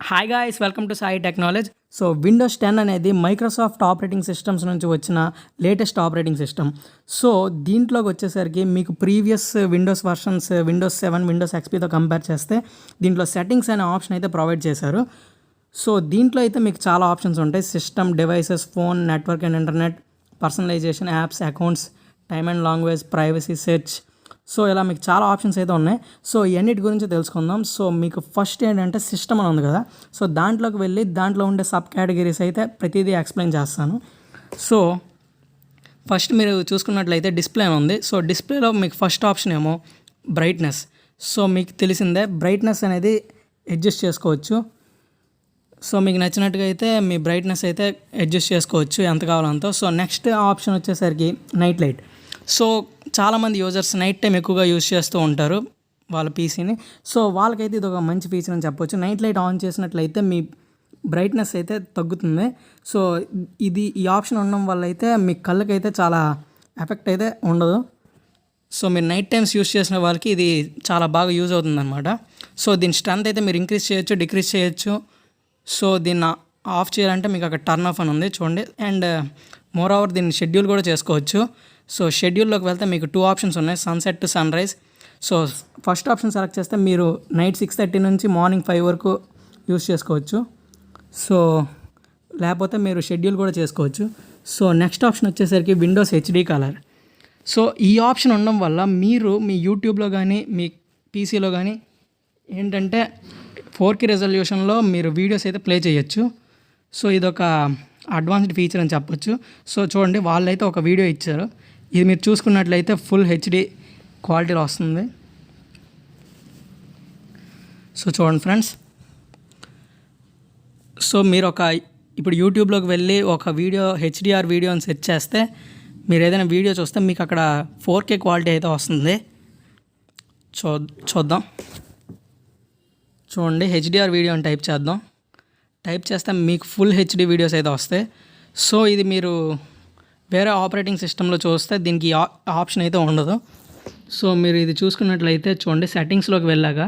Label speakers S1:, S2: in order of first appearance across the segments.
S1: Hi guys, welcome to Sai technology. So Windows 10 అనేది Microsoft operating systems నుంచి వచ్చిన latest operating system. So దీంట్లోకి వచ్చేసరికి మీకు previous Windows versions Windows 7, Windows ఎక్స్పీతో కంపేర్ చేస్తే దీంట్లో సెట్టింగ్స్ అనే ఆప్షన్ అయితే ప్రొవైడ్ చేశారు. సో దీంట్లో అయితే మీకు చాలా ఆప్షన్స్ ఉంటాయి. System, devices, phone, network and internet, personalisation, apps, accounts, time and language, privacy, search. So ఇలా మీకు చాలా ఆప్షన్స్ అయితే ఉన్నాయి. సో ఇవన్నిటి గురించి తెలుసుకుందాం. సో మీకు ఫస్ట్ ఏంటంటే సిస్టమ్ అని ఉంది కదా, సో దాంట్లోకి వెళ్ళి దాంట్లో ఉండే సబ్ కేటగిరీస్ అయితే ప్రతిదీ ఎక్స్ప్లెయిన్ చేస్తాను. సో ఫస్ట్ మీరు చూసుకున్నట్లయితే డిస్ప్లే అని ఉంది. సో డిస్ప్లేలో మీకు ఫస్ట్ ఆప్షన్ ఏమో బ్రైట్నెస్. సో మీకు తెలిసిందే బ్రైట్నెస్ అనేది అడ్జస్ట్ చేసుకోవచ్చు. సో మీకు నచ్చినట్టుగా అయితే మీ బ్రైట్నెస్ అయితే అడ్జస్ట్ చేసుకోవచ్చు ఎంత కావాలంతో. సో నెక్స్ట్ ఆప్షన్ వచ్చేసరికి నైట్ లైట్. సో చాలామంది యూజర్స్ నైట్ టైం ఎక్కువగా యూజ్ చేస్తూ ఉంటారు వాళ్ళ పీసీని. సో వాళ్ళకైతే ఇది ఒక మంచి ఫీచర్ అని చెప్పొచ్చు. నైట్ లైట్ ఆన్ చేసినట్లయితే మీ బ్రైట్నెస్ అయితే తగ్గుతుంది. సో ఈ ఆప్షన్ ఉండడం వల్ల అయితే మీ కళ్ళకైతే చాలా ఎఫెక్ట్ అయితే ఉండదు. సో మీరు నైట్ టైమ్స్ యూజ్ చేసిన వాళ్ళకి ఇది చాలా బాగా యూజ్ అవుతుందన్నమాట. సో దీని స్ట్రెంత్ అయితే మీరు ఇంక్రీజ్ చేయొచ్చు, డిక్రీజ్ చేయొచ్చు. సో దీన్ని ఆఫ్ చేయాలంటే మీకు అక్కడ టర్న్ ఆఫ్ అని ఉంది చూడండి. అండ్ మోర్ ఓవర్ దీన్ని షెడ్యూల్ కూడా చేసుకోవచ్చు. సో షెడ్యూల్లోకి వెళ్తే మీకు 2 ఆప్షన్స్ ఉన్నాయి, sunset to sunrise. So first option select చేస్తే మీరు నైట్ 6:30 నుంచి మార్నింగ్ 5 వరకు యూస్ చేసుకోవచ్చు. సో లేకపోతే మీరు షెడ్యూల్ కూడా చేసుకోవచ్చు. సో నెక్స్ట్ ఆప్షన్ వచ్చేసరికి విండోస్ హెచ్డి కలర్. సో ఈ ఆప్షన్ ఉండడం వల్ల మీరు మీ యూట్యూబ్లో కానీ మీ పీసీలో కానీ ఏంటంటే 4K రెజల్యూషన్లో మీరు వీడియోస్ అయితే ప్లే చేయొచ్చు. సో ఇదొక అడ్వాన్స్డ్ ఫీచర్ అని చెప్పొచ్చు. సో చూడండి, వాళ్ళైతే ఒక వీడియో ఇచ్చారు. ఇది మీరు చూసుకున్నట్లయితే ఫుల్ హెచ్డి క్వాలిటీలో వస్తుంది. సో చూడండి ఫ్రెండ్స్. సో మీరు ఇప్పుడు యూట్యూబ్లోకి వెళ్ళి ఒక వీడియో హెచ్డిఆర్ వీడియో అని సెర్చ్ చేస్తే మీరు ఏదైనా వీడియో చూస్తే మీకు అక్కడ 4K క్వాలిటీ అయితే వస్తుంది. చూద్దాం. చూడండి, హెచ్డిఆర్ వీడియో అని టైప్ చేద్దాం. టైప్ చేస్తే మీకు ఫుల్ హెచ్డి వీడియోస్ అయితే వస్తాయి. సో ఇది మీరు వేరే ఆపరేటింగ్ సిస్టంలో చూస్తే దీనికి ఆప్షన్ అయితే ఉండదు. సో మీరు ఇది చూసుకున్నట్లయితే చూడండి, సెట్టింగ్స్లోకి వెళ్ళాక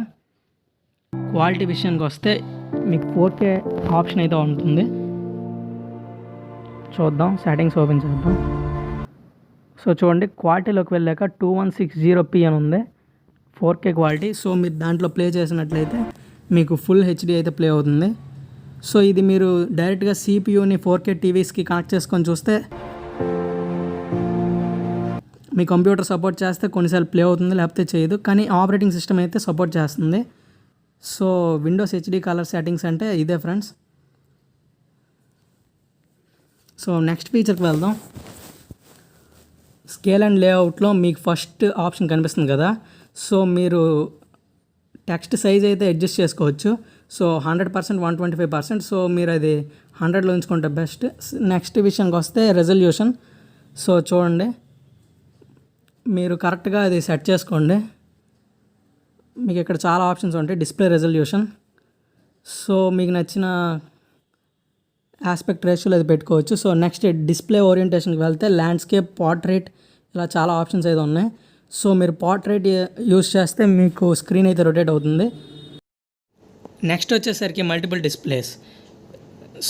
S1: క్వాలిటీ విషయానికి వస్తే మీకు 4K ఆప్షన్ అయితే ఉంటుంది. చూద్దాం, సెట్టింగ్స్ ఓపెన్ చేద్దాం. సో చూడండి, క్వాలిటీలోకి వెళ్ళాక 2160p అని ఉంది 4K క్వాలిటీ. సో మీరు దాంట్లో ప్లే చేసినట్లయితే మీకు ఫుల్ హెచ్డి అయితే ప్లే అవుతుంది. సో ఇది మీరు డైరెక్ట్గా సిపియూని 4K టీవీస్కి కనెక్ట్ చేసుకొని చూస్తే మీ కంప్యూటర్ సపోర్ట్ చేస్తే కొన్నిసార్లు ప్లే అవుతుంది, లేకపోతే చేయదు. కానీ ఆపరేటింగ్ సిస్టమ్ అయితే సపోర్ట్ చేస్తుంది. So Windows HD colour settings అంటే ఇదే ఫ్రెండ్స్. సో నెక్స్ట్ ఫీచర్కి వెళ్దాం. స్కేల్ అండ్ లేఅవుట్లో మీకు ఫస్ట్ ఆప్షన్ కనిపిస్తుంది కదా. సో మీరు టెక్స్ట్ సైజ్ అయితే అడ్జస్ట్ చేసుకోవచ్చు. సో 100%, 125%. సో మీరు అది 100లో ఉంచుకుంటే బెస్ట్. నెక్స్ట్ విషయానికి వస్తే రెజల్యూషన్. సో చూడండి, మీరు కరెక్ట్గా అది సెట్ చేసుకోండి. మీకు ఇక్కడ చాలా ఆప్షన్స్ ఉంటాయి. Display resolution. సో మీకు నచ్చిన ఆస్పెక్ట్ రేషియోలో అది పెట్టుకోవచ్చు. సో నెక్స్ట్ డిస్ప్లే ఓరియంటేషన్కి వెళ్తే ల్యాండ్స్కేప్, పోర్ట్రేట్, ఇలా చాలా ఆప్షన్స్ అయితే ఉన్నాయి. సో మీరు పోర్ట్రేట్ యూస్ చేస్తే మీకు స్క్రీన్ అయితే రొటేట్ అవుతుంది. నెక్స్ట్ వచ్చేసరికి మల్టిపుల్ డిస్ప్లేస్.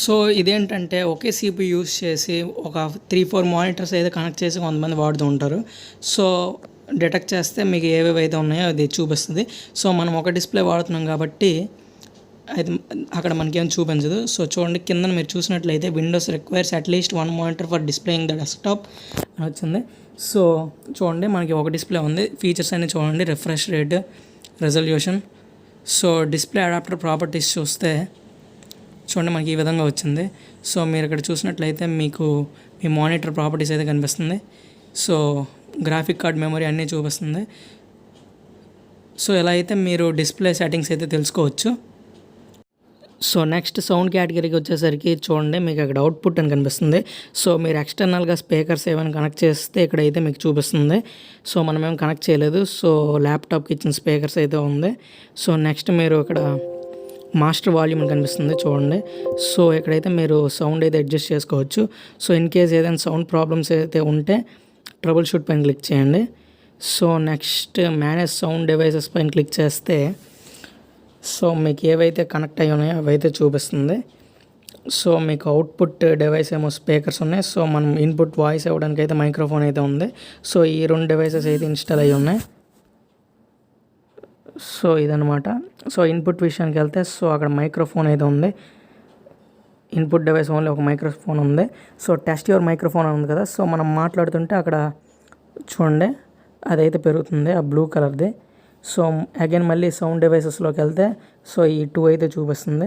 S1: సో ఇదేంటంటే ఒకే CPU యూస్ చేసి ఒక 3-4 మానిటర్స్ అయితే కనెక్ట్ చేసి కొంతమంది వాడుతూ ఉంటారు. సో డిటెక్ట్ చేస్తే మీకు ఏవేవి అయితే ఉన్నాయో అది చూపిస్తుంది. సో మనం ఒక డిస్ప్లే వాడుతున్నాం కాబట్టి అది అక్కడ మనకేం చూపించదు. సో చూడండి, కింద మీరు చూసినట్లయితే Windows requires at least 1 monitor for displaying the desktop అని వచ్చింది. సో చూడండి, మనకి ఒక డిస్ప్లే ఉంది. ఫీచర్స్ అన్ని చూడండి, refresh rate, resolution. So display adapter properties చూస్తే చూడండి, మనకి ఈ విధంగా వచ్చింది. సో మీరు ఇక్కడ చూసినట్లయితే మీకు మీ మానిటర్ ప్రాపర్టీస్ అయితే కనిపిస్తుంది. సో గ్రాఫిక్ కార్డ్, మెమరీ అన్నీ చూపిస్తుంది. సో ఎలా అయితే మీరు డిస్ప్లే సెట్టింగ్స్ అయితే తెలుసుకోవచ్చు. సో నెక్స్ట్ సౌండ్ కేటగిరీకి వచ్చేసరికి చూడండి, మీకు అక్కడ అవుట్పుట్ అని కనిపిస్తుంది. సో మీరు ఎక్స్టర్నల్గా స్పీకర్స్ ఏమైనా కనెక్ట్ చేస్తే ఇక్కడైతే మీకు చూపిస్తుంది. సో మనం ఏం కనెక్ట్ చేయలేదు. సో ల్యాప్టాప్కి ఇచ్చిన స్పీకర్స్ అయితే ఉంది. సో నెక్స్ట్ మీరు ఇక్కడ మాస్టర్ వాల్యూమ్ అని కనిపిస్తుంది చూడండి. సో ఇక్కడైతే మీరు సౌండ్ అయితే అడ్జస్ట్ చేసుకోవచ్చు. సో ఇన్ కేస్ ఏదైనా సౌండ్ ప్రాబ్లమ్స్ అయితే ఉంటే ట్రబుల్ షూట్ పైన క్లిక్ చేయండి. So next manage sound devices పైన క్లిక్ చేస్తే సో సో మీకు ఏవైతే కనెక్ట్ అయ్యి ఉన్నాయో అవైతే చూపిస్తుంది. సో మీకు అవుట్పుట్ డివైస్ ఏమో స్పీకర్స్ ఉన్నాయి. సో మనం ఇన్పుట్ వాయిస్ ఇవ్వడానికి అయితే మైక్రోఫోన్ అయితే ఉంది. సో ఈ 2 డివైసెస్ అయితే ఇన్స్టాల్ అయ్యి ఉన్నాయి. సో ఇదనమాట. సో ఇన్పుట్ విషయానికి వెళ్తే సో అక్కడ మైక్రోఫోన్ అయితే ఉంది. ఇన్పుట్ డివైస్ ఓన్లీ ఒక మైక్రోఫోన్ ఉంది. సో టెస్ట్ యువర్ మైక్రోఫోన్ ఉంది కదా, సో మనం మాట్లాడుతుంటే అక్కడ చూడండి అదైతే పెరుగుతుంది, ఆ బ్లూ కలర్ది. సో అగైన్ మళ్ళీ సౌండ్ డివైసెస్లోకి వెళ్తే సో ఈ 2 అయితే చూపిస్తుంది.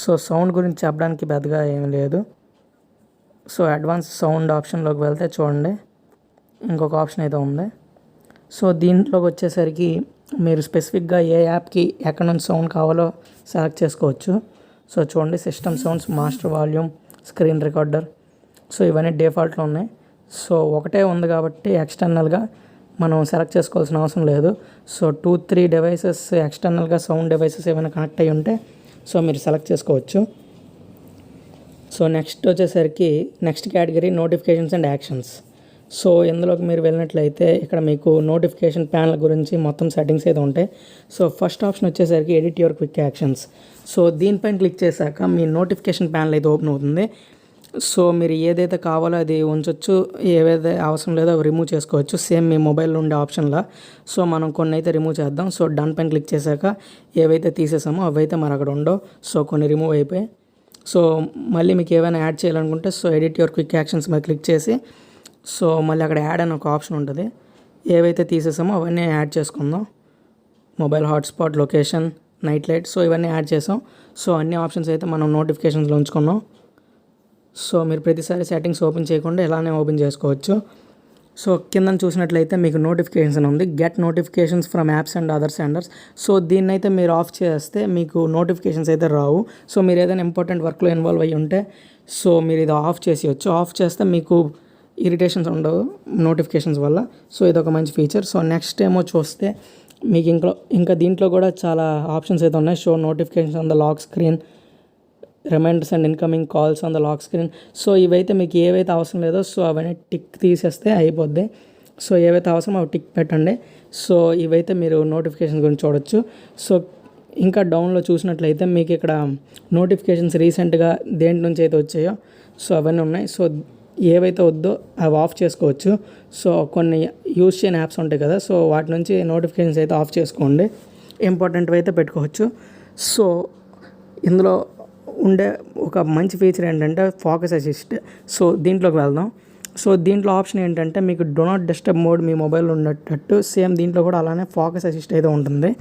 S1: సో సౌండ్ గురించి చెప్పడానికి పెద్దగా ఏమీ లేదు. సో అడ్వాన్స్ సౌండ్ ఆప్షన్లోకి వెళ్తే చూడండి ఇంకొక ఆప్షన్ అయితే ఉంది. సో దీంట్లోకి వచ్చేసరికి మీరు స్పెసిఫిక్గా ఏ యాప్కి ఎక్కడ నుంచి సౌండ్ కావాలో సెలెక్ట్ చేసుకోవచ్చు. సో చూడండి system sounds, master volume, screen recorder. So ఇవన్నీ డిఫాల్ట్లో ఉన్నాయి. సో ఒకటే ఉంది కాబట్టి ఎక్స్టర్నల్గా మనం సెలెక్ట్ చేసుకోవాల్సిన అవసరం లేదు. సో 2-3 డివైసెస్ ఎక్స్టర్నల్గా సౌండ్ డివైసెస్ ఏమైనా కనెక్ట్ అయ్యి ఉంటే సో మీరు సెలెక్ట్ చేసుకోవచ్చు. సో నెక్స్ట్ వచ్చేసరికి next category notifications and actions. So ఇందులోకి మీరు వెళ్ళినట్లయితే ఇక్కడ మీకు నోటిఫికేషన్ ప్యానల్ గురించి మొత్తం సెట్టింగ్స్ అయితే ఉంటాయి. సో ఫస్ట్ ఆప్షన్ వచ్చేసరికి edit your quick actions. So దీనిపైన క్లిక్ చేశాక మీ నోటిఫికేషన్ ప్యానల్ అయితే ఓపెన్ అవుతుంది. సో మీరు ఏదైతే కావాలో అది ఉంచవచ్చు, ఏవైతే అవసరం లేదో అవి రిమూవ్ చేసుకోవచ్చు, సేమ్ మీ మొబైల్లో ఉండే ఆప్షన్లా. సో మనం కొన్ని అయితే రిమూవ్ చేద్దాం. సో డన్ పైన క్లిక్ చేశాక ఏవైతే తీసేసామో అవైతే మరి అక్కడ ఉండవు. సో కొన్ని రిమూవ్ అయిపోయి సో మళ్ళీ మీకు ఏమైనా యాడ్ చేయాలనుకుంటే so edit your quick actions మీద క్లిక్ చేసి సో మళ్ళీ అక్కడ యాడ్ అని ఒక ఆప్షన్ ఉంటుంది. ఏవైతే తీసేసామో అవన్నీ యాడ్ చేసుకుందాం. Mobile hotspot, location, night light, so ఇవన్నీ యాడ్ చేసాం. సో అన్ని ఆప్షన్స్ అయితే మనం నోటిఫికేషన్స్లో ఉంచుకున్నాం. సో మీరు ప్రతిసారి సెట్టింగ్స్ ఓపెన్ చేయకుండా ఇలానే ఓపెన్ చేసుకోవచ్చు. సో కింద చూసినట్లయితే మీకు నోటిఫికేషన్స్ అని ఉంది, get notifications from apps and other senders. So దీన్ని అయితే మీరు ఆఫ్ చేస్తే మీకు నోటిఫికేషన్స్ అయితే రావు. సో మీరు ఏదైనా ఇంపార్టెంట్ వర్క్లో ఇన్వాల్వ్ అయ్యి ఉంటే సో మీరు ఇది ఆఫ్ చేసేయచ్చు. ఆఫ్ చేస్తే మీకు ఇరిటేషన్స్ ఉండవు నోటిఫికేషన్స్ వల్ల. సో ఇది ఒక మంచి ఫీచర్. సో నెక్స్ట్ ఏమో చూస్తే మీకు ఇంకా దీంట్లో కూడా చాలా ఆప్షన్స్ అయితే ఉన్నాయి. Show notifications on the lock screen, reminders and incoming calls on the lock screen. So ఇవైతే మీకు ఏవైతే అవసరం లేదో సో అవన్నీ టిక్ తీసేస్తే అయిపోద్ది. సో ఏవైతే అవసరం అవి టిక్ పెట్టండి. సో ఇవైతే మీరు నోటిఫికేషన్ గురించి చూడొచ్చు. సో ఇంకా డౌన్లో చూసినట్లయితే మీకు ఇక్కడ నోటిఫికేషన్స్ రీసెంట్గా దేంటి నుంచి అయితే వచ్చాయో సో అవన్నీ ఉన్నాయి. సో ఏవైతే వద్దో అవి ఆఫ్ చేసుకోవచ్చు. సో కొన్ని యూజ్ చేయని యాప్స్ ఉంటాయి కదా, సో వాటి నుంచి నోటిఫికేషన్స్ అయితే ఆఫ్ చేసుకోండి. ఇంపార్టెంట్వి అయితే పెట్టుకోవచ్చు. సో ఇందులో ఉండే ఒక మంచి ఫీచర్ ఏంటంటే ఫోకస్ అసిస్ట్. సో దీంట్లోకి వెళ్దాం. సో దీంట్లో ఆప్షన్ ఏంటంటే మీకు డో నాట్ డిస్టర్బ్ మోడ్ మీ మొబైల్లో ఉండేటట్టు సేమ్ దీంట్లో కూడా అలానే ఫోకస్ అసిస్ట్ అయితే ఉంటుంది.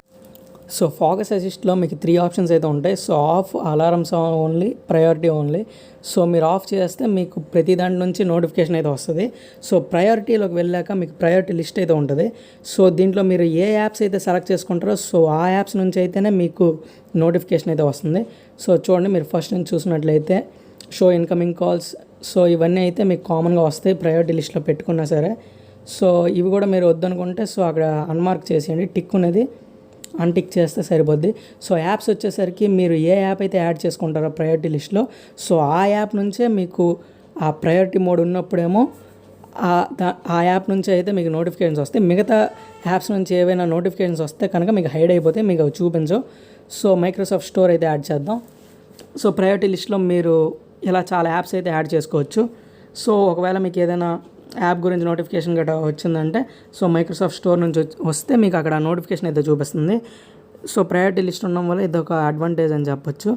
S1: సో ఫోకస్ అసిస్ట్లో మీకు 3 ఆప్షన్స్ అయితే ఉంటాయి. So of, alarms only, priority only. So మీరు ఆఫ్ చేస్తే మీకు ప్రతి దాని నుంచి నోటిఫికేషన్ అయితే వస్తుంది. సో ప్రయారిటీలోకి వెళ్ళాక మీకు ప్రయారిటీ లిస్ట్ అయితే ఉంటుంది. సో దీంట్లో మీరు ఏ యాప్స్ అయితే సెలెక్ట్ చేసుకుంటారో సో ఆ యాప్స్ నుంచి అయితేనే మీకు నోటిఫికేషన్ అయితే వస్తుంది. సో చూడండి మీరు ఫస్ట్ నుంచి చూసినట్లయితే షో ఇన్కమింగ్ కాల్స్. సో ఇవన్నీ అయితే మీకు కామన్గా వస్తాయి ప్రయారిటీ లిస్ట్లో పెట్టుకున్నా సరే. సో ఇవి కూడా మీరు వద్దనుకుంటే సో అక్కడ అన్మార్క్ చేసేయండి, టిక్ అనేది అన్టిక్ చేస్తే సరిపోద్ది. సో యాప్స్ వచ్చేసరికి మీరు ఏ యాప్ అయితే యాడ్ చేసుకుంటారో ప్రయారిటీ లిస్ట్లో సో ఆ యాప్ నుంచే మీకు ఆ ప్రయారిటీ మోడ్ ఉన్నప్పుడేమో ఆ యాప్ నుంచి అయితే మీకు నోటిఫికేషన్స్ వస్తాయి. మిగతా యాప్స్ నుంచి ఏవైనా నోటిఫికేషన్స్ వస్తే కనుక మీకు హైడ్ అయిపోతే మీకు అవి చూపించవు. సో మైక్రోసాఫ్ట్ స్టోర్ అయితే యాడ్ చేద్దాం. సో ప్రయారిటీ లిస్ట్లో మీరు ఇలా చాలా యాప్స్ అయితే యాడ్ చేసుకోవచ్చు. సో ఒకవేళ మీకు ఏదైనా యాప్ గురించి నోటిఫికేషన్ గట్రా వచ్చిందంటే సో మైక్రోసాఫ్ట్ స్టోర్ నుంచి వస్తే మీకు అక్కడ నోటిఫికేషన్ అయితే చూపిస్తుంది. సో ప్రయారిటీ లిస్ట్ ఉండడం వల్ల ఇది ఒక అడ్వాంటేజ్ అని చెప్పొచ్చు.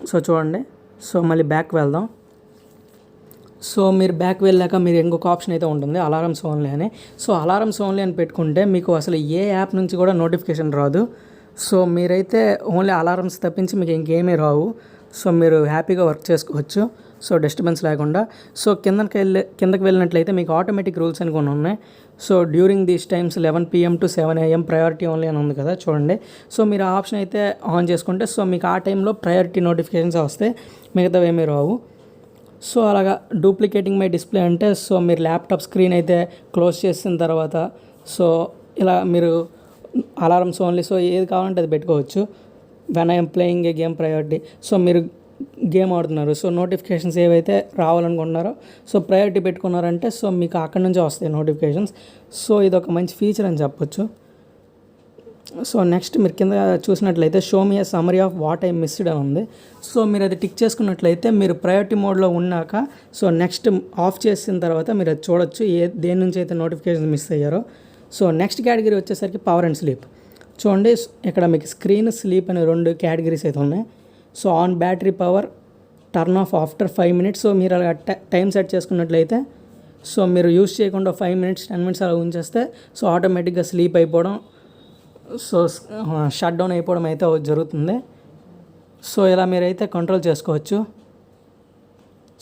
S1: సో చూడండి. సో మళ్ళీ బ్యాక్ వెళ్దాం. సో మీరు బ్యాక్ వెళ్ళాక మీరు ఇంకొక ఆప్షన్ అయితే ఉంటుంది అలారమ్స్ ఓన్లీ అని. సో అలారమ్స్ ఓన్లీ అని పెట్టుకుంటే మీకు అసలు ఏ యాప్ నుంచి కూడా నోటిఫికేషన్ రాదు. సో మీరైతే ఓన్లీ అలారమ్స్ తప్పించి మీకు ఇంకేమీ రావు. సో మీరు హ్యాపీగా వర్క్ చేసుకోవచ్చు సో డిస్టర్బెన్స్ లేకుండా. సో కిందకి వెళ్ళినట్లయితే మీకు ఆటోమేటిక్ రూల్స్ అని కొన్ని ఉన్నాయి. So during these times 11 PM to 7 AM priority only అని ఉంది కదా చూడండి. సో మీరు ఆ ఆప్షన్ అయితే ఆన్ చేసుకుంటే సో మీకు ఆ టైంలో ప్రయారిటీ నోటిఫికేషన్స్ వస్తే మిగతావి ఏమీ రావు. సో అలాగా డూప్లికేటింగ్ మై డిస్ప్లే అంటే సో మీరు ల్యాప్టాప్ స్క్రీన్ అయితే క్లోజ్ చేసిన తర్వాత సో ఇలా మీరు అలారమ్స్ ఓన్లీ సో ఏది కావాలంటే అది పెట్టుకోవచ్చు. When I'm playing a game priority. So మీరు గేమ్ ఆడుతున్నారు సో నోటిఫికేషన్స్ ఏవైతే రావాలనుకుంటున్నారో సో ప్రయారిటీ పెట్టుకున్నారంటే సో మీకు అక్కడి నుంచే వస్తాయి నోటిఫికేషన్స్. సో ఇది ఒక మంచి ఫీచర్ అని చెప్పొచ్చు. సో నెక్స్ట్ మీరు కింద చూసినట్లయితే show me a summary of what I missed అని ఉంది. సో మీరు అది టిక్ చేసుకున్నట్లయితే మీరు ప్రయారిటీ మోడ్లో ఉన్నాక సో నెక్స్ట్ ఆఫ్ చేసిన తర్వాత మీరు అది చూడొచ్చు దేని నుంచి అయితే నోటిఫికేషన్ మిస్ అయ్యారో. సో నెక్స్ట్ కేటగిరీ వచ్చేసరికి పవర్ అండ్ స్లీప్. చూడండి ఇక్కడ మీకు స్క్రీన్, స్లీప్ అనే 2 కేటగిరీస్ అయితే ఉన్నాయి. So on battery power, turn off after 5 minutes. So మీరు అలా టైం సెట్ చేసుకున్నట్లయితే సో మీరు యూస్ చేయకుండా 5 minutes 10 minutes అలా ఉంచేస్తే సో ఆటోమేటిక్గా స్లీప్ అయిపోవడం, సో షట్ డౌన్ అయిపోవడం అయితే జరుగుతుంది. సో ఇలా మీరైతే కంట్రోల్ చేసుకోవచ్చు.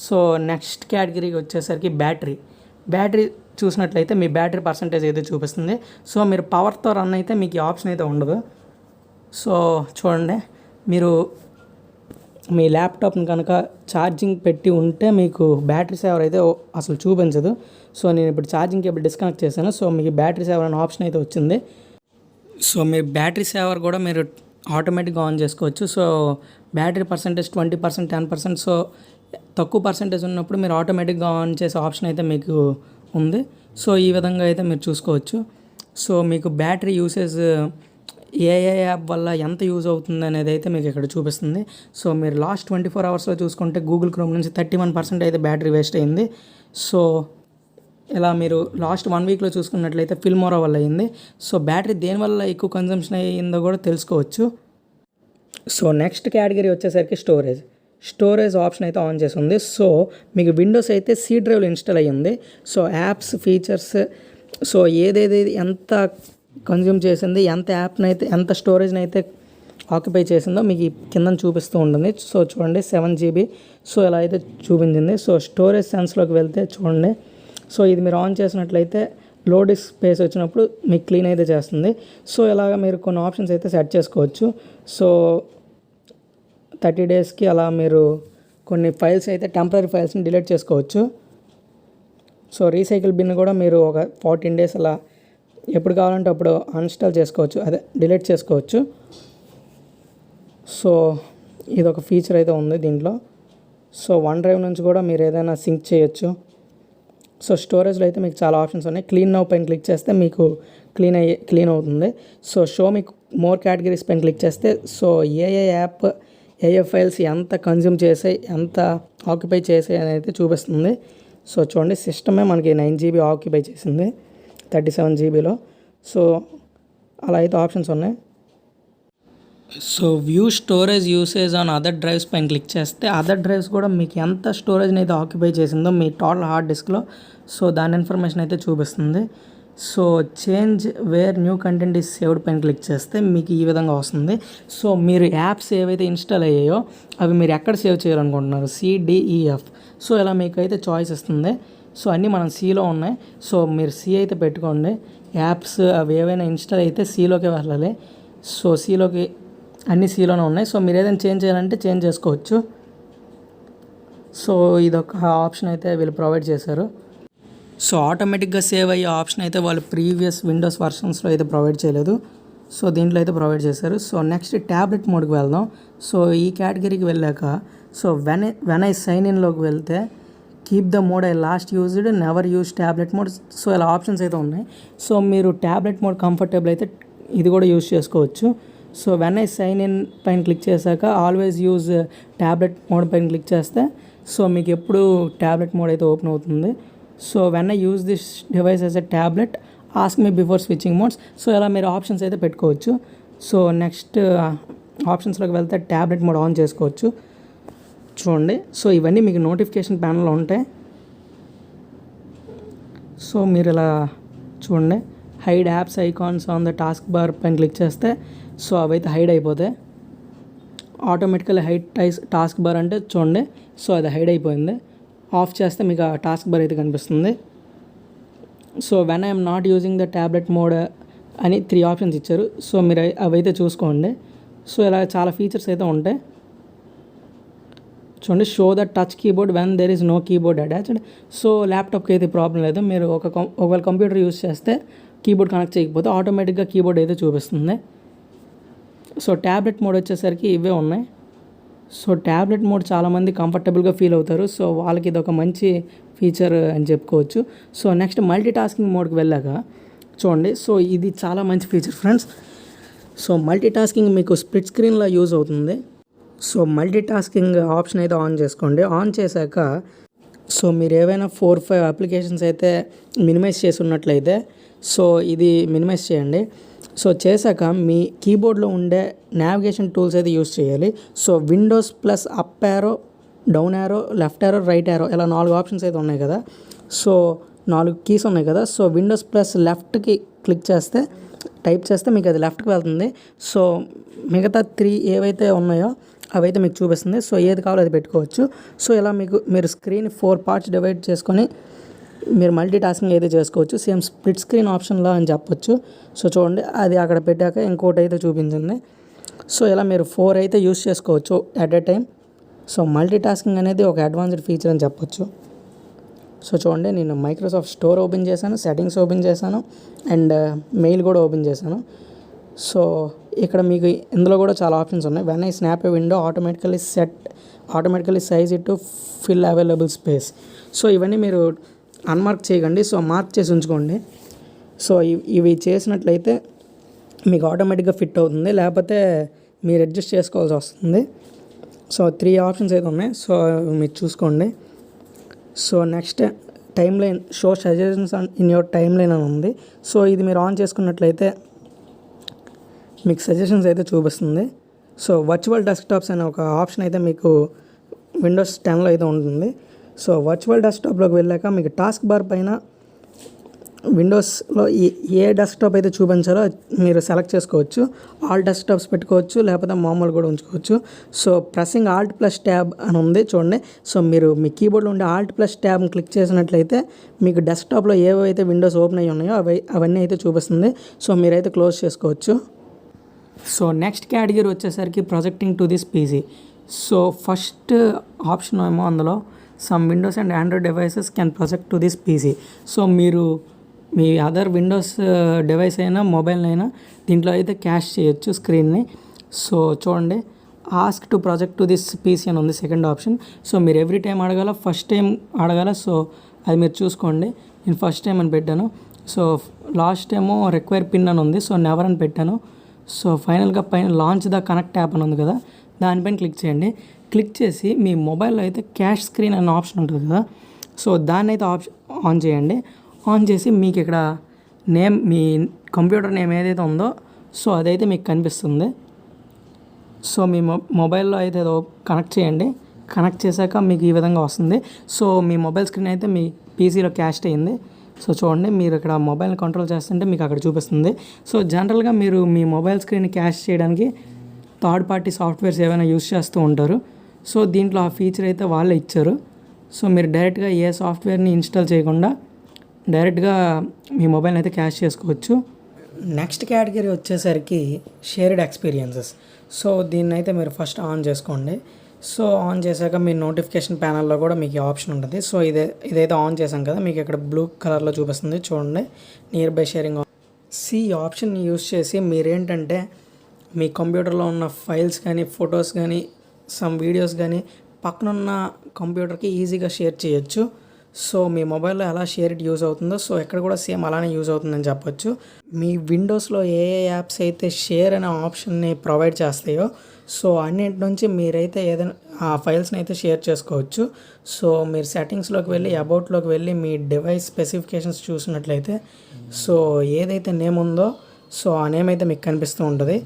S1: సో నెక్స్ట్ కేటగిరీకి వచ్చేసరికి బ్యాటరీ చూసినట్లయితే మీ బ్యాటరీ పర్సంటేజ్ అయితే చూపిస్తుంది. సో మీరు పవర్తో రన్ అయితే మీకు ఈ ఆప్షన్ అయితే ఉండదు. సో చూడండి, మీరు మీ ల్యాప్టాప్ని కనుక ఛార్జింగ్ పెట్టి ఉంటే మీకు బ్యాటరీ సేవర్ అయితే అసలు చూపించదు. సో నేను ఇప్పుడు ఛార్జింగ్ కేబుల్ డిస్కనెక్ట్ చేశాను. సో మీకు బ్యాటరీ సేవర్ అనే ఆప్షన్ అయితే వచ్చింది. సో మీరు బ్యాటరీ సేవర్ కూడా మీరు ఆటోమేటిక్గా ఆన్ చేసుకోవచ్చు. So battery percentage 20%, 10%. సో తక్కువ పర్సంటేజ్ ఉన్నప్పుడు మీరు ఆటోమేటిక్గా ఆన్ చేసే ఆప్షన్ అయితే మీకు ఉంది. సో ఈ విధంగా అయితే మీరు చూసుకోవచ్చు. సో మీకు బ్యాటరీ యూసేజ్ ఏ యాప్ వల్ల ఎంత యూజ్ అవుతుంది అనేది అయితే మీకు ఇక్కడ చూపిస్తుంది. సో మీరు లాస్ట్ 24 hours చూసుకుంటే గూగుల్ క్రోమ్ నుంచి 31% అయితే బ్యాటరీ వేస్ట్ అయింది. సో ఇలా మీరు లాస్ట్ 1 weekలో చూసుకున్నట్లయితే ఫిల్మోరా వల్ల అయింది. సో బ్యాటరీ దేనివల్ల ఎక్కువ కన్జంప్షన్ అయ్యిందో కూడా తెలుసుకోవచ్చు. సో నెక్స్ట్ కేటగిరీ వచ్చేసరికి స్టోరేజ్ ఆప్షన్ అయితే ఆన్ చేసి ఉంది. సో మీకు విండోస్ అయితే C డ్రైవ్లో ఇన్స్టాల్ అయ్యింది. సో యాప్స్, ఫీచర్స్, సో ఏదేది ఎంత కన్జ్యూమ్ చేసింది, ఎంత యాప్ని అయితే, ఎంత స్టోరేజ్ని అయితే ఆక్యుపై చేసిందో మీకు కింద చూపిస్తూ ఉంటుంది. సో చూడండి 7 GB. సో ఇలా అయితే చూపించింది. సో స్టోరేజ్ సెన్స్లోకి వెళ్తే చూడండి, సో ఇది మీరు ఆన్ చేసినట్లయితే లో డిస్క్ స్పేస్ వచ్చినప్పుడు మీకు క్లీన్ అయితే చేస్తుంది. సో ఇలాగ మీరు కొన్ని ఆప్షన్స్ అయితే సెట్ చేసుకోవచ్చు. సో 30 daysకి అలా మీరు కొన్ని ఫైల్స్ అయితే టెంపరీ ఫైల్స్ని డిలీట్ చేసుకోవచ్చు. సో రీసైకిల్ బిన్ కూడా మీరు ఒక 14 days అలా ఎప్పుడు కావాలంటే అప్పుడు అన్ఇన్స్టాల్ చేసుకోవచ్చు, డిలీట్ చేసుకోవచ్చు. సో ఇది ఒక ఫీచర్ అయితే ఉంది దీంట్లో. సో OneDrive నుంచి కూడా మీరు ఏదైనా సింక్ చేయొచ్చు. సో స్టోరేజ్లో అయితే మీకు చాలా ఆప్షన్స్ ఉన్నాయి. క్లీన్ నౌ పైన క్లిక్ చేస్తే మీకు క్లీన్ అవుతుంది. సో షో మీకు మోర్ కేటగిరీస్ పైన క్లిక్ చేస్తే సో ఏ యాప్, ఏ ఫైల్స్ ఎంత కన్జ్యూమ్ చేసాయి, ఎంత ఆక్యుపై చేసాయి అని అయితే చూపిస్తుంది. సో చూడండి, సిస్టమే మనకి 9 GB ఆక్యుపై చేసింది 37 GBలో. సో అలా అయితే ఆప్షన్స్ ఉన్నాయి. So view storage usage on other drives పైన క్లిక్ చేస్తే అదర్ డ్రైవ్స్ కూడా మీకు ఎంత స్టోరేజ్ని అయితే ఆక్యుపై చేసిందో మీ టోటల్ హార్డ్ డిస్క్లో సో దాని ఇన్ఫర్మేషన్ అయితే చూపిస్తుంది. So change where new content is saved పైన క్లిక్ చేస్తే మీకు ఈ విధంగా వస్తుంది. సో మీరు యాప్స్ ఏవైతే ఇన్స్టాల్ అయ్యాయో అవి మీరు ఎక్కడ సేవ్ చేయాలనుకుంటున్నారు, CDEF. సో ఇలా మీకు అయితే చాయిస్ ఇస్తుంది. సో అన్నీ మనం Cలో ఉన్నాయి. సో మీరు C అయితే పెట్టుకోండి. యాప్స్ అవి ఏవైనా ఇన్స్టాల్ అయితే Cలోకి వెళ్ళాలి. సో Cలోకి అన్నీ Cలోనే ఉన్నాయి. సో మీరు ఏదైనా చేంజ్ చేయాలంటే చేంజ్ చేసుకోవచ్చు. సో ఇదొక ఆప్షన్ అయితే వీళ్ళు ప్రొవైడ్ చేశారు. సో ఆటోమేటిక్గా సేవ్ అయ్యే ఆప్షన్ అయితే వాళ్ళు ప్రీవియస్ విండోస్ వర్షన్స్లో అయితే ప్రొవైడ్ చేయలేదు. సో దీంట్లో అయితే ప్రొవైడ్ చేశారు. సో నెక్స్ట్ ట్యాబ్లెట్ మోడ్కి వెళ్దాం. సో ఈ కేటగిరీకి వెళ్ళాక సో వెన్ ఐ సైన్ ఇన్లోకి వెళ్తే keep the mode I last used, never use tablet mode. So ఇలా ఆప్షన్స్ అయితే ఉన్నాయి. సో మీరు ట్యాబ్లెట్ మోడ్ కంఫర్టబుల్ అయితే ఇది కూడా యూజ్ చేసుకోవచ్చు. So when I sign in పైన క్లిక్ చేశాక ఆల్వేస్ యూజ్ ట్యాబ్లెట్ మోడ్ పైన క్లిక్ చేస్తే సో మీకు ఎప్పుడు ట్యాబ్లెట్ మోడ్ అయితే ఓపెన్ అవుతుంది. So when I use this device as a tablet ask me before switching modes. So ఇలా మీరు ఆప్షన్స్ అయితే పెట్టుకోవచ్చు. సో నెక్స్ట్ ఆప్షన్స్లోకి వెళ్తే ట్యాబ్లెట్ మోడ్ ఆన్ చేసుకోవచ్చు. చూడండి, సో ఇవన్నీ మీకు నోటిఫికేషన్ ప్యానల్లో ఉంటాయి. సో మీరు ఇలా చూడండి, hide apps icons on the task bar పైన క్లిక్ చేస్తే సో అవైతే హైడ్ అయిపోతాయి ఆటోమేటికల్లీ. హైడ్ టాస్క్ బార్ అంటే చూడండి, సో అది హైడ్ అయిపోయింది. ఆఫ్ చేస్తే మీకు ఆ టాస్క్ బార్ అయితే కనిపిస్తుంది. So when I'm not using the tablet mode అని 3 ఆప్షన్స్ ఇచ్చారు. సో మీరు అవైతే చూసుకోండి. సో ఇలా చాలా ఫీచర్స్ అయితే ఉంటాయి. చూడండి, show the touch keyboard when there is no keyboard attached. So ల్యాప్టాప్కి అయితే ప్రాబ్లం లేదు. మీరు ఒకవేళ కంప్యూటర్ యూజ్ చేస్తే కీబోర్డ్ కనెక్ట్ చేయకపోతే ఆటోమేటిక్గా కీబోర్డ్ అయితే చూపిస్తుంది. సో ట్యాబ్లెట్ మోడ్ వచ్చేసరికి ఇవే ఉన్నాయి. సో ట్యాబ్లెట్ మోడ్ చాలామంది కంఫర్టబుల్గా ఫీల్ అవుతారు. సో వాళ్ళకి ఇది ఒక మంచి ఫీచర్ అని చెప్పుకోవచ్చు. సో నెక్స్ట్ మల్టీ టాస్కింగ్ మోడ్కి వెళ్ళాక చూడండి, సో ఇది చాలా మంచి feature friends. So multi tasking మీకు స్ప్లిట్ స్క్రీన్లో యూజ్ అవుతుంది. సో మల్టీ టాస్కింగ్ ఆప్షన్ అయితే ఆన్ చేసుకోండి. ఆన్ చేశాక సో మీరు ఏవైనా 4-5 అప్లికేషన్స్ అయితే మినిమైజ్ చేసి ఉన్నట్లయితే సో ఇది మినిమైజ్ చేయండి. సో చేశాక మీ కీబోర్డ్లో ఉండే నావిగేషన్ టూల్స్ అయితే యూస్ చేయాలి. So Windows plus up arrow, down arrow, left arrow, right arrow ఇలా 4 ఆప్షన్స్ అయితే ఉన్నాయి కదా. సో 4 కీస్ ఉన్నాయి కదా. సో విండోస్ ప్లస్ లెఫ్ట్కి క్లిక్ చేస్తే టైప్ చేస్తే మీకు అది లెఫ్ట్కి వెళ్తుంది. సో మిగతా 3 ఏవైతే ఉన్నాయో అవైతే మీకు చూపిస్తుంది. సో ఏది కావాలో అది పెట్టుకోవచ్చు. సో ఇలా మీరు స్క్రీన్ 4 పార్ట్స్ డివైడ్ చేసుకొని మీరు మల్టీ టాస్కింగ్ అయితే చేసుకోవచ్చు. సేమ్ స్ప్లిట్ స్క్రీన్ ఆప్షన్లో అని చెప్పొచ్చు. సో చూడండి అది అక్కడ పెట్టాక ఇంకోటి అయితే చూపించింది. సో ఇలా మీరు 4 అయితే యూస్ చేసుకోవచ్చు at a time. So multi tasking అనేది ఒక అడ్వాన్స్డ్ ఫీచర్ అని చెప్పొచ్చు. సో చూడండి నేను మైక్రోసాఫ్ట్ స్టోర్ ఓపెన్ చేశాను, సెట్టింగ్స్ ఓపెన్ చేశాను అండ్ మెయిల్ కూడా ఓపెన్ చేశాను. సో ఇక్కడ మీకు ఇందులో కూడా చాలా ఆప్షన్స్ ఉన్నాయి. When I snap A window automatically size it to fill available space. So ఇవన్నీ మీరు అన్మార్క్ చేయకండి. సో మార్క్ చేసి ఉంచుకోండి. సో ఇవి చేసినట్లయితే మీకు ఆటోమేటిక్గా ఫిట్ అవుతుంది, లేకపోతే మీరు అడ్జస్ట్ చేసుకోవాల్సి వస్తుంది. సో 3 ఆప్షన్స్ అయితే ఉన్నాయి. సో మీరు చూసుకోండి. So next time line show suggestions in your time line అని ఉంది. సో ఇది మీరు ఆన్ చేసుకున్నట్లయితే మీకు సజెషన్స్ అయితే చూపిస్తుంది. సో వర్చువల్ డెస్క్టాప్స్ అనే ఒక ఆప్షన్ అయితే మీకు విండోస్ 10లో అయితే ఉంటుంది. సో వర్చువల్ డెస్క్టాప్లోకి వెళ్ళాక మీకు టాస్క్ బార్ పైన విండోస్లో ఏ డెస్క్టాప్ అయితే చూపించాలో మీరు సెలెక్ట్ చేసుకోవచ్చు. ఆల్ డెస్క్టాప్స్ పెట్టుకోవచ్చు, లేకపోతే మామూలు కూడా ఉంచుకోవచ్చు. So pressing Alt plus tab అని ఉంది చూడండి. సో మీరు మీ కీబోర్డ్లో ఉండే ఆల్ట్ ప్లస్ ట్యాబ్ని క్లిక్ చేసినట్లయితే మీకు డెస్క్టాప్లో ఏవైతే విండోస్ ఓపెన్ అయ్యి ఉన్నాయో అవన్నీ అయితే చూపిస్తుంది. సో మీరైతే క్లోజ్ చేసుకోవచ్చు. సో నెక్స్ట్ కేటగిరీ వచ్చేసరికి projecting to this PC. So first option ఏమో అందులో some Windows and Android devices can project to this PC. So మీరు మీ అదర్ విండోస్ డివైస్ అయినా మొబైల్ అయినా దీంట్లో అయితే క్యాష్ చేయొచ్చు స్క్రీన్ని. సో చూడండి ask to project to this PC అని ఉంది సెకండ్ ఆప్షన్. సో మీరు ఎవ్రీ టైం అడగాల, ఫస్ట్ టైం అడగాల. సో అది మీరు చూసుకోండి. నేను ఫస్ట్ టైం అని పెట్టాను. సో లాస్ట్ టైమో రిక్వైర్ పిన్ అని ఉంది. సో నెవర్ అని పెట్టాను. సో ఫైనల్గా పైన లాంచ్ ద కనెక్ట్ యాప్ అని ఉంది కదా, దానిపైన క్లిక్ చేయండి. క్లిక్ చేసి మీ మొబైల్లో అయితే క్యాష్ స్క్రీన్ అనే ఆప్షన్ ఉంటుంది కదా. సో దాన్ని అయితే ఆన్ చేయండి. ఆన్ చేసి మీకు ఇక్కడ నేమ్, మీ కంప్యూటర్ నేమ్ ఏదైతే ఉందో సో అదైతే మీకు కనిపిస్తుంది. సో మీ మొబైల్లో అయితే ఏదో కనెక్ట్ చేయండి. కనెక్ట్ చేశాక మీకు ఈ విధంగా వస్తుంది. సో మీ మొబైల్ స్క్రీన్ అయితే మీ పీసీలో క్యాష్ అయ్యింది. సో చూడండి మీరు ఇక్కడ మొబైల్ని కంట్రోల్ చేస్తుంటే మీకు అక్కడ చూపిస్తుంది. సో జనరల్గా మీరు మీ మొబైల్ స్క్రీన్ క్యాష్ చేయడానికి థర్డ్ పార్టీ సాఫ్ట్వేర్స్ ఏమైనా యూస్ చేస్తూ ఉంటారు. సో దీంట్లో ఆ ఫీచర్ అయితే వాళ్ళే ఇచ్చారు. సో మీరు డైరెక్ట్గా ఏ సాఫ్ట్వేర్ని ఇన్స్టాల్ చేయకుండా డైరెక్ట్గా మీ మొబైల్ని అయితే క్యాష్ చేసుకోవచ్చు. నెక్స్ట్ కేటగిరీ వచ్చేసరికి షేర్డ్ ఎక్స్పీరియన్సెస్. సో దీన్ని అయితే మీరు ఫస్ట్ ఆన్ చేసుకోండి. సో ఆన్ చేశాక మీ నోటిఫికేషన్ ప్యానల్లో కూడా మీకు ఆప్షన్ ఉంటుంది. సో ఇదైతే ఆన్ చేశాం కదా, మీకు ఇక్కడ బ్లూ కలర్లో చూపిస్తుంది చూడండి, నియర్ బై షేరింగ్. ఈ ఆప్షన్ యూస్ చేసి మీరేంటంటే మీ కంప్యూటర్లో ఉన్న ఫైల్స్ కానీ, ఫొటోస్ కానీ, సమ్ వీడియోస్ కానీ పక్కనున్న కంప్యూటర్కి ఈజీగా షేర్ చేయొచ్చు. సో మీ మొబైల్లో ఎలా షేర్ ఇట్ యూజ్ అవుతుందో సో ఇక్కడ కూడా సేమ్ అలానే యూజ్ అవుతుందని చెప్పొచ్చు. మీ విండోస్లో ఏ యాప్స్ అయితే షేర్ అనే ఆప్షన్ని ప్రొవైడ్ చేస్తాయో సో అన్నింటి నుంచి మీరైతే ఏదైనా ఆ ఫైల్స్ని అయితే షేర్ చేసుకోవచ్చు. సో మీరు సెట్టింగ్స్లోకి వెళ్ళి, అబౌట్లోకి వెళ్ళి మీ డివైస్ స్పెసిఫికేషన్స్ చూసినట్లయితే సో ఏదైతే నేమ్ ఉందో సో ఆ నేమ్ అయితే మీకు కనిపిస్తూ ఉంటుంది.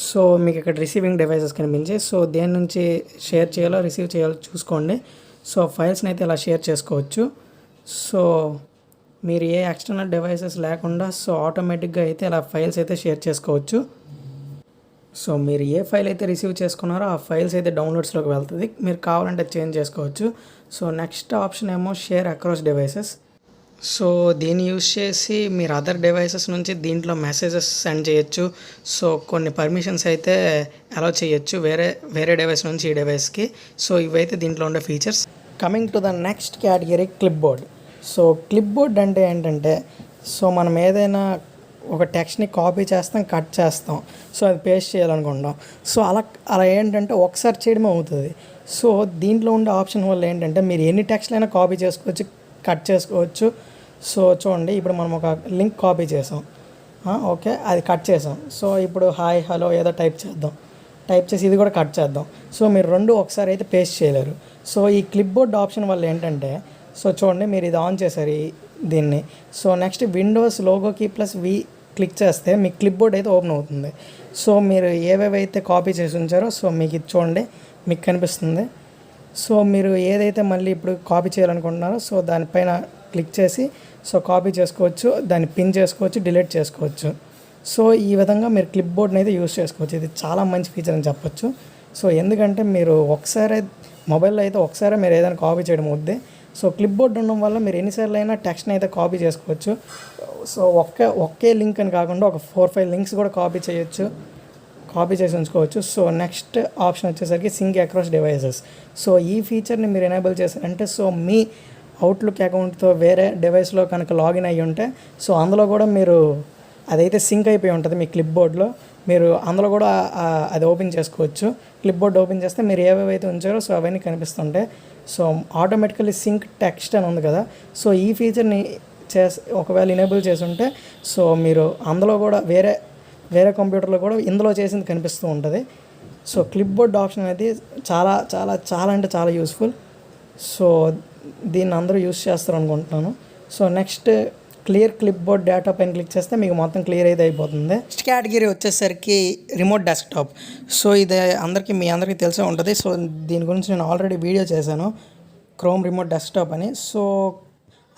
S1: సో మీకు ఇక్కడ రిసీవింగ్ డివైసెస్ కనిపించి సో దేని నుంచి షేర్ చేయాలో, రిసీవ్ చేయాలో చూసుకోండి. సో ఫైల్స్ని అయితే ఇలా షేర్ చేసుకోవచ్చు. సో మీరు ఏ ఎక్స్టర్నల్ డివైసెస్ లేకుండా సో ఆటోమేటిక్గా అయితే ఇలా ఫైల్స్ అయితే షేర్ చేసుకోవచ్చు. సో మీరు ఏ ఫైల్ అయితే రిసీవ్ చేసుకున్నారో ఆ ఫైల్స్ అయితే డౌన్లోడ్స్లోకి వెళ్తుంది. మీరు కావాలంటే చేంజ్ చేసుకోవచ్చు. సో నెక్స్ట్ ఆప్షన్ ఏమో షేర్ అక్రాస్ డివైసెస్. సో దీన్ని యూజ్ చేసి మీరు అదర్ డివైసెస్ నుంచి దీంట్లో మెసేజెస్ సెండ్ చేయొచ్చు. సో కొన్ని పర్మిషన్స్ అయితే అలౌ చేయొచ్చు వేరే డివైస్ నుంచి ఈ డివైస్కి. సో ఇవైతే దీంట్లో ఉండే features. Coming to the next category clip board. So clip board అంటే ఏంటంటే సో మనం ఏదైనా ఒక టెక్స్ట్ని కాపీ చేస్తాం, కట్ చేస్తాం, సో అది పేస్ట్ చేయాలనుకుంటాం. సో అలా ఏంటంటే ఒకసారి చేయడమే అవుతుంది. సో దీంట్లో ఉండే ఆప్షన్ వల్ల ఏంటంటే మీరు ఎన్ని టెక్స్ట్లైనా కాపీ చేసుకోవచ్చు, కట్ చేసుకోవచ్చు. సో చూడండి ఇప్పుడు మనం ఒక లింక్ కాపీ చేసాం. ఓకే, అది కట్ చేసాం. సో ఇప్పుడు హాయ్ హలో ఏదో టైప్ చేసి ఇది కూడా కట్ చేద్దాం. సో మీరు రెండు ఒకసారి అయితే పేస్ట్ చేయలేరు. సో ఈ క్లిప్ బోర్డ్ ఆప్షన్ వల్ల ఏంటంటే, సో చూడండి మీరు ఇది ఆన్ చేశారు దీన్ని. సో నెక్స్ట్ విండోస్ లోగోకి ప్లస్ వి క్లిక్ చేస్తే మీ క్లిప్ బోర్డ్ అయితే ఓపెన్ అవుతుంది. సో మీరు ఏవేవైతే కాపీ చేసి ఉంచారో సో మీకు ఇది చూడండి మీకు కనిపిస్తుంది. సో మీరు ఏదైతే మళ్ళీ ఇప్పుడు కాపీ చేయాలనుకుంటున్నారో సో దానిపైన క్లిక్ చేసి సో కాపీ చేసుకోవచ్చు, దాన్ని పిన్ చేసుకోవచ్చు, డిలీట్ చేసుకోవచ్చు. సో ఈ విధంగా మీరు క్లిప్ బోర్డ్ని అయితే యూస్ చేసుకోవచ్చు. ఇది చాలా మంచి ఫీచర్ అని చెప్పొచ్చు. సో ఎందుకంటే మీరు ఒకసారి మొబైల్లో అయితే ఒకసారి మీరు ఏదైనా కాపీ చేయడం అవుద్ది. సో క్లిప్ బోర్డ్ ఉండడం వల్ల మీరు ఎన్నిసార్లు అయినా టెక్స్ట్ని అయితే కాపీ చేసుకోవచ్చు. సో ఒకే లింక్ అని కాకుండా ఒక 4-5 లింక్స్ కూడా కాపీ చేసి ఉంచుకోవచ్చు. సో నెక్స్ట్ ఆప్షన్ వచ్చేసరికి సింక్ అక్రాస్ డివైసెస్. సో ఈ ఫీచర్ని మీరు ఎనేబుల్ చేశారంటే సో మీ అవుట్లుక్ అకౌంట్తో వేరే డివైస్లో కనుక లాగిన్ అయ్యి ఉంటే సో అందులో కూడా మీరు అదైతే సింక్ అయిపోయి ఉంటుంది మీ క్లిప్ బోర్డ్లో, మీరు అందులో కూడా అది ఓపెన్ చేసుకోవచ్చు. క్లిప్ బోర్డ్ ఓపెన్ చేస్తే మీరు ఏవేవైతే ఉంచారో సో అవన్నీ కనిపిస్తుంటాయి. సో ఆటోమేటికల్లీ సింక్ టెక్స్ట్ అని ఉంది కదా, సో ఈ ఫీచర్ని ఒకవేళ ఎనేబుల్ చేసి ఉంటే సో మీరు అందులో కూడా వేరే కంప్యూటర్లో కూడా ఇందులో చేసింది కనిపిస్తూ ఉంటుంది. సో క్లిప్ బోర్డ్ ఆప్షన్ అనేది చాలా చాలా చాలా అంటే చాలా యూస్ఫుల్. సో దీన్ని అందరూ యూస్ చేస్తారు అనుకుంటున్నాను. So next clear clip board data పైన క్లిక్ చేస్తే మీకు మొత్తం క్లియర్ అయితే అయిపోతుంది. నెక్స్ట్ కేటగిరీ వచ్చేసరికి రిమోట్ డెస్క్టాప్. సో ఇది మీ అందరికీ తెలిసే ఉంటుంది. సో దీని గురించి నేను ఆల్రెడీ వీడియో చేశాను, క్రోమ్ రిమోట్ డెస్క్టాప్ అని. సో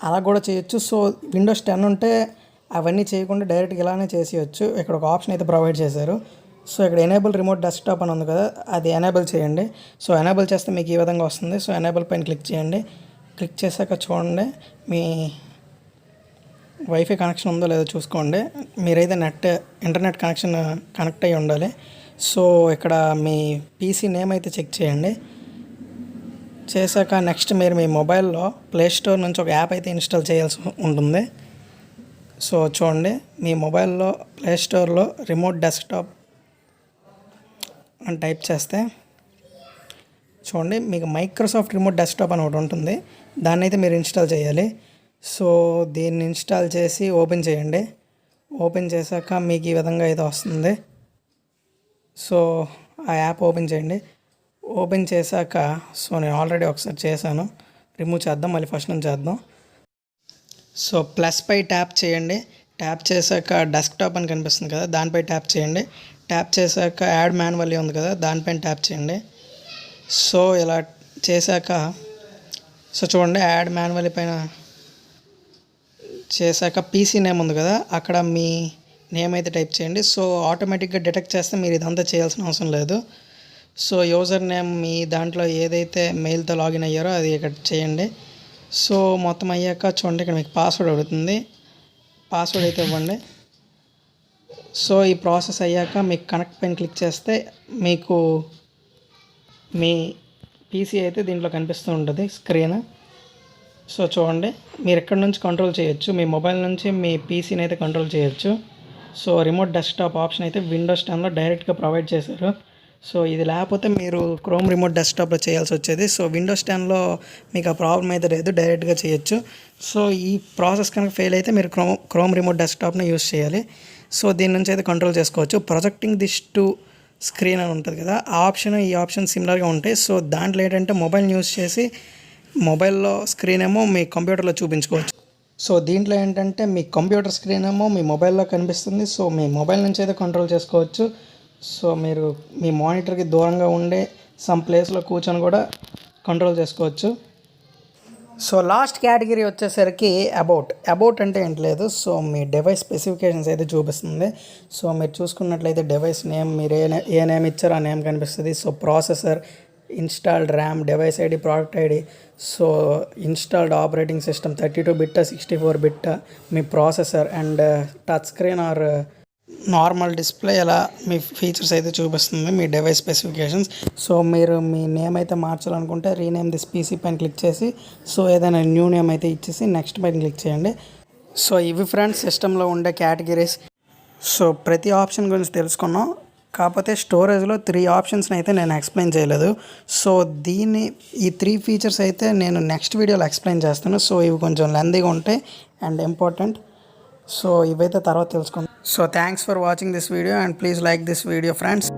S1: అలా కూడా చేయొచ్చు. సో విండోస్ 10 ఉంటే అవన్నీ చేయకుండా డైరెక్ట్గా ఇలానే చేసేయచ్చు. ఇక్కడ ఒక ఆప్షన్ అయితే ప్రొవైడ్ చేశారు. సో ఇక్కడ ఎనేబుల్ రిమోట్ డెస్క్టాప్ అని ఉంది కదా, అది ఎనేబుల్ చేయండి. సో ఎనేబుల్ చేస్తే మీకు ఈ విధంగా వస్తుంది. సో ఎనేబుల్ పైన క్లిక్ చేయండి. క్లిక్ చేశాక చూడండి మీ వైఫై కనెక్షన్ ఉందో లేదో చూసుకోండి. మీరైతే ఇంటర్నెట్ కనెక్ట్ అయ్యి ఉండాలి. సో ఇక్కడ మీ పీసీ నేమ్ అయితే చెక్ చేయండి. చేశాక నెక్స్ట్ మీరు మీ మొబైల్లో ప్లే స్టోర్ నుంచి ఒక యాప్ అయితే ఇన్స్టాల్ చేయాల్సి ఉంటుంది. సో చూడండి మీ మొబైల్లో ప్లే స్టోర్లో రిమోట్ డెస్క్టాప్ అని టైప్ చేస్తే చూడండి మీకు మైక్రోసాఫ్ట్ రిమోట్ డెస్క్టాప్ అని ఒకటి ఉంటుంది, దాన్ని అయితే మీరు ఇన్స్టాల్ చేయాలి. సో దీన్ని ఇన్స్టాల్ చేసి ఓపెన్ చేయండి. ఓపెన్ చేశాక మీకు ఈ విధంగా అయితే వస్తుంది. సో ఆ యాప్ ఓపెన్ చేయండి. ఓపెన్ చేశాక సో నేను ఆల్రెడీ ఒకసారి చేశాను, రిమూవ్ చేద్దాం, మళ్ళీ ఫస్ట్ నుంచి చేద్దాం. సో ప్లస్ పై ట్యాప్ చేయండి. ట్యాప్ చేశాక డెస్క్టాప్ అని కనిపిస్తుంది కదా, దానిపై ట్యాప్ చేయండి. ట్యాప్ చేశాక యాడ్ మాన్యువల్లీ ఉంది కదా, దానిపైన ట్యాప్ చేయండి. సో ఇలా చేశాక సో చూడండి యాడ్ మాన్యువల్లీ పైన చేశాక పీసీ నేమ్ ఉంది కదా, అక్కడ మీ నేమ్ అయితే టైప్ చేయండి. సో ఆటోమేటిక్గా డిటెక్ట్ చేస్తే మీరు ఇదంతా చేయాల్సిన అవసరం లేదు. సో యూజర్ నేమ్ మీ దాంట్లో ఏదైతే మెయిల్తో లాగిన్ అయ్యారో అది ఇక్కడ చేయండి. సో మొత్తం అయ్యాక చూడండి ఇక్కడ మీకు పాస్వర్డ్ అడుగుతుంది, పాస్వర్డ్ అయితే ఇవ్వండి. సో ఈ ప్రాసెస్ అయ్యాక మీకు కనెక్ట్ పైన క్లిక్ చేస్తే మీకు మీ పీసీ అయితే దీంట్లో కనిపిస్తూ ఉంటుంది స్క్రీన్. సో చూడండి మీరు ఎక్కడి నుంచి కంట్రోల్ చేయొచ్చు, మీ మొబైల్ నుంచి మీ పీసీని అయితే కంట్రోల్ చేయొచ్చు. సో రిమోట్ డెస్క్టాప్ ఆప్షన్ అయితే విండోస్ 10లో డైరెక్ట్గా ప్రొవైడ్ చేశారు. సో ఇది లేకపోతే మీరు క్రోమ్ రిమోట్ డెస్క్టాప్లో చేయాల్సి వచ్చేది. సో విండోస్ 10లో మీకు ఆ ప్రాబ్లం అయితే లేదు, డైరెక్ట్గా చేయొచ్చు. సో ఈ ప్రాసెస్ కనుక ఫెయిల్ అయితే మీరు క్రోమ్ రిమోట్ డెస్క్టాప్ని యూస్ చేయాలి. సో దీని నుంచి అయితే కంట్రోల్ చేసుకోవచ్చు. ప్రొజెక్టింగ్ దిస్ టు స్క్రీన్ అని ఉంటుంది కదా, ఆ ఆప్షన్ ఈ ఆప్షన్ సిమిలర్గా ఉంటాయి. సో దాంట్లో ఏంటంటే మొబైల్ని యూస్ చేసి మొబైల్లో స్క్రీన్ ఏమో మీ కంప్యూటర్లో చూపించుకోవచ్చు. సో దీంట్లో ఏంటంటే మీ కంప్యూటర్ స్క్రీన్ ఏమో మీ మొబైల్లో కనిపిస్తుంది. సో మీ మొబైల్ నుంచి అయితే కంట్రోల్ చేసుకోవచ్చు. సో మీరు మీ మానిటర్కి దూరంగా ఉండే సమ్ ప్లేస్లో కూర్చొని కూడా కంట్రోల్ చేసుకోవచ్చు. సో లాస్ట్ కేటగిరీ వచ్చేసరికి అబౌట్ అంటే ఏంటి లేదు, సో మీ డివైస్ స్పెసిఫికేషన్స్ అయితే చూపిస్తుంది. సో మీరు చూసుకున్నట్లయితే డివైస్ నేమ్ మీరు ఏ నేమ్ ఇచ్చారో ఆ నేమ్ కనిపిస్తుంది. So processor, installed RAM, device ID, product ID, so installed operating system 32 bit 64 bit, మీ processor and touch screen or normal display, ఇలా మీ ఫీచర్స్ అయితే చూపిస్తుంది మీ డివైస్ స్పెసిఫికేషన్స్. సో మీరు మీ నేమ్ అయితే మార్చాలనుకుంటే రీనేమ్ దిస్ పీసీ పైన క్లిక్ చేసి సో ఏదైనా న్యూ నేమ్ అయితే ఇచ్చేసి నెక్స్ట్ పైన క్లిక్ చేయండి. సో ఇవి ఫ్రెండ్స్ సిస్టంలో ఉండే కేటగిరీస్. సో ప్రతి ఆప్షన్ గురించి తెలుసుకున్నాం, కాకపోతే స్టోరేజ్లో 3 ఆప్షన్స్ని అయితే నేను ఎక్స్ప్లెయిన్ చేయలేదు. సో ఈ 3 ఫీచర్స్ అయితే నేను నెక్స్ట్ వీడియోలో ఎక్స్ప్లెయిన్ చేస్తాను. సో ఇవి కొంచెం లెందీగా ఉంటాయి అండ్ ఇంపార్టెంట్. సో ఇవైతే తర్వాత తెలుసుకుందాం. So thanks for watching this video and please like this video friends.